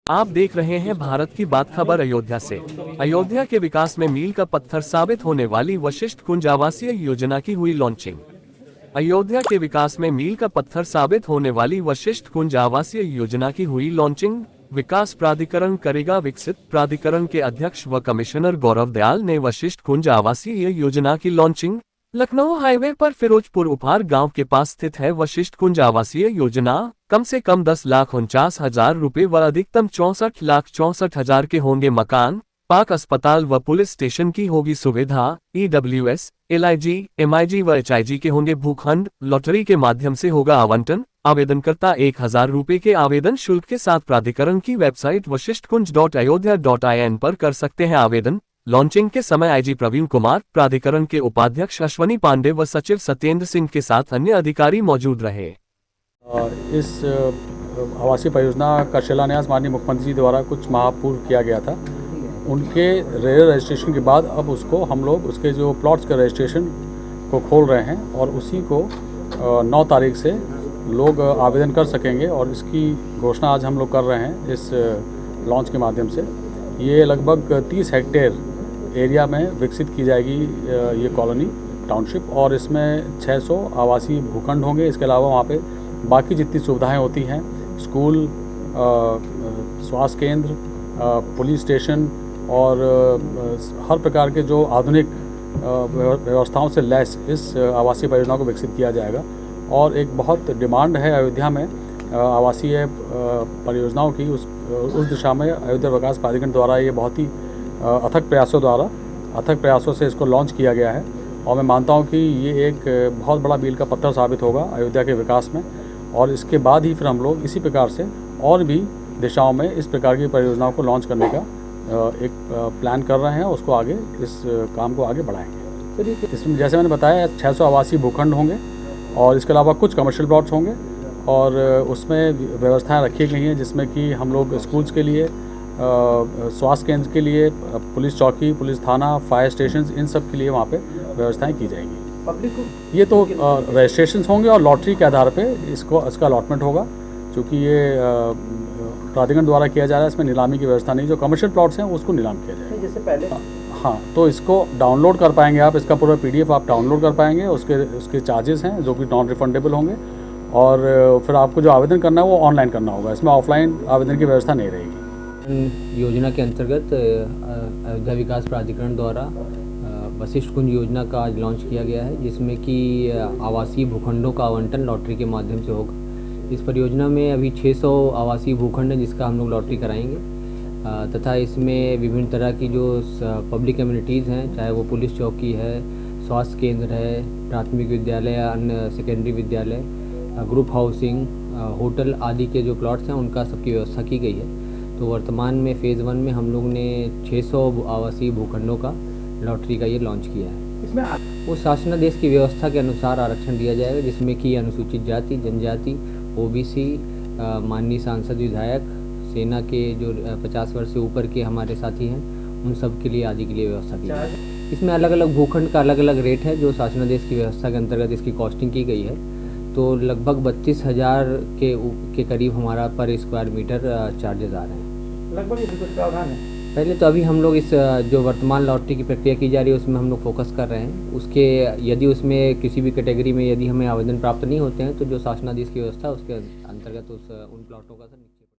आप देख रहे हैं भारत की बात खबर अयोध्या से। अयोध्या के विकास में मील का पत्थर साबित होने वाली वशिष्ठ कुंज आवासीय योजना की हुई लॉन्चिंग। अयोध्या के विकास में मील का पत्थर साबित होने वाली वशिष्ठ कुंज आवासीय योजना की हुई लॉन्चिंग। विकास प्राधिकरण करेगा विकसित। प्राधिकरण के अध्यक्ष व कमिश्नर गौरव दयाल ने वशिष्ठ कुंज आवासीय योजना की लॉन्चिंग। लखनऊ हाईवे पर फिरोजपुर उपहार गांव के पास स्थित है वशिष्ठ कुंज आवासीय योजना। कम से कम 10,49,000 रुपए व अधिकतम 64,64,000 के होंगे मकान। पाक अस्पताल व पुलिस स्टेशन की होगी सुविधा। EWS, LIG, MIG व HIG के होंगे भूखंड। लॉटरी के माध्यम से होगा आवंटन। आवेदनकर्ता 1,000 रुपए के आवेदन शुल्क के साथ प्राधिकरण की वेबसाइट वशिष्ठकुंज.ayodhya.in पर कर सकते हैं आवेदन। लॉन्चिंग के समय IG प्रवीण कुमार, प्राधिकरण के उपाध्यक्ष अश्वनी पांडे व सचिव सत्येंद्र सिंह के साथ अन्य अधिकारी मौजूद रहे। इस आवासीय परियोजना का शिलान्यास माननीय मुख्यमंत्री जी द्वारा कुछ माह पूर्व किया गया था। उनके रजिस्ट्रेशन के बाद अब उसको हम लोग उसके जो प्लॉट्स के रजिस्ट्रेशन को खोल रहे हैं और उसी को 9 तारीख से लोग आवेदन कर सकेंगे और इसकी घोषणा आज हम लोग कर रहे हैं इस लॉन्च के माध्यम से। ये लगभग 30 हेक्टेयर एरिया में विकसित की जाएगी ये कॉलोनी टाउनशिप और इसमें 600 आवासीय भूखंड होंगे। इसके अलावा वहाँ पे बाकी जितनी सुविधाएं होती हैं, स्कूल, स्वास्थ्य केंद्र, पुलिस स्टेशन और हर प्रकार के जो आधुनिक व्यवस्थाओं से लैस इस आवासीय परियोजना को विकसित किया जाएगा। और एक बहुत डिमांड है अयोध्या में आवासीय परियोजनाओं की, उस दिशा में अयोध्या विकास प्राधिकरण द्वारा ये बहुत ही अथक प्रयासों से इसको लॉन्च किया गया है। और मैं मानता हूँ कि ये एक बहुत बड़ा मील का पत्थर साबित होगा अयोध्या के विकास में। और इसके बाद ही फिर हम लोग इसी प्रकार से और भी दिशाओं में इस प्रकार की परियोजनाओं को लॉन्च करने का एक प्लान कर रहे हैं, उसको आगे इस काम को आगे बढ़ाएंगे। इसमें जैसे मैंने बताया 600 आवासीय भूखंड होंगे और इसके अलावा कुछ कमर्शियल प्लॉट्स होंगे और उसमें व्यवस्थाएं रखी गई हैं जिसमें कि हम लोग स्कूल्स के लिए, स्वास्थ्य केंद्र के लिए, पुलिस चौकी, पुलिस थाना, फायर स्टेशन, इन सब के लिए वहाँ पे व्यवस्थाएं की जाएंगी। पब्लिक को ये तो रजिस्ट्रेशन होंगे और लॉटरी के आधार पे इसका अलॉटमेंट होगा, क्योंकि ये प्राधिकरण द्वारा किया जा रहा है। इसमें नीलामी की व्यवस्था नहीं, जो कमर्शियल प्लॉट्स हैं उसको नीलाम किया जाएगा जैसे पहले। हाँ, तो इसको डाउनलोड कर पाएंगे आप, इसका पूरा PDF आप डाउनलोड कर पाएंगे। उसके चार्जेस हैं जो कि नॉन रिफंडेबल होंगे और फिर आपको जो आवेदन करना है वो ऑनलाइन करना होगा। इसमें ऑफलाइन आवेदन की व्यवस्था नहीं रहेगी। योजना के अंतर्गत अयोध्या विकास प्राधिकरण द्वारा वशिष्ठ कुंज योजना का आज लॉन्च किया गया है, जिसमें कि आवासीय भूखंडों का आवंटन लॉटरी के माध्यम से होगा। इस परियोजना में अभी 600 आवासीय भूखंड हैं जिसका हम लोग लॉटरी कराएंगे तथा इसमें विभिन्न तरह की जो पब्लिक एमिनिटीज़ हैं, चाहे वो पुलिस चौकी है, स्वास्थ्य केंद्र है, प्राथमिक विद्यालय, अन्य सेकेंडरी विद्यालय, ग्रुप हाउसिंग, होटल आदि के जो प्लॉट्स हैं उनका सबकी व्यवस्था की गई है। तो वर्तमान में फ़ेज़ 1 में हम लोग ने 600 आवासीय भूखंडों का लॉटरी का ये लॉन्च किया है। इसमें वो शासनादेश की व्यवस्था के अनुसार आरक्षण दिया जाएगा, जिसमें कि अनुसूचित जाति, जनजाति, OBC, माननीय सांसद, विधायक, सेना के जो 50 वर्ष से ऊपर के हमारे साथी हैं उन सब के लिए आदि के लिए व्यवस्था की है। इसमें अलग अलग भूखंड का अलग अलग रेट है जो शासनादेश की व्यवस्था के अंतर्गत इसकी कॉस्टिंग की गई है। तो लगभग 32,000 के करीब हमारा पर स्क्वायर मीटर चार्जेस आ रहे हैं। लगभग ये कुछ प्रावधान है। पहले तो अभी हम लोग इस जो वर्तमान लॉटरी की प्रक्रिया की जा रही है उसमें हम लोग फोकस कर रहे हैं। उसके यदि उसमें किसी भी कैटेगरी में यदि हमें आवेदन प्राप्त नहीं होते हैं तो जो शासनादेश की व्यवस्था है उसके अंतर्गत उन प्लॉटों का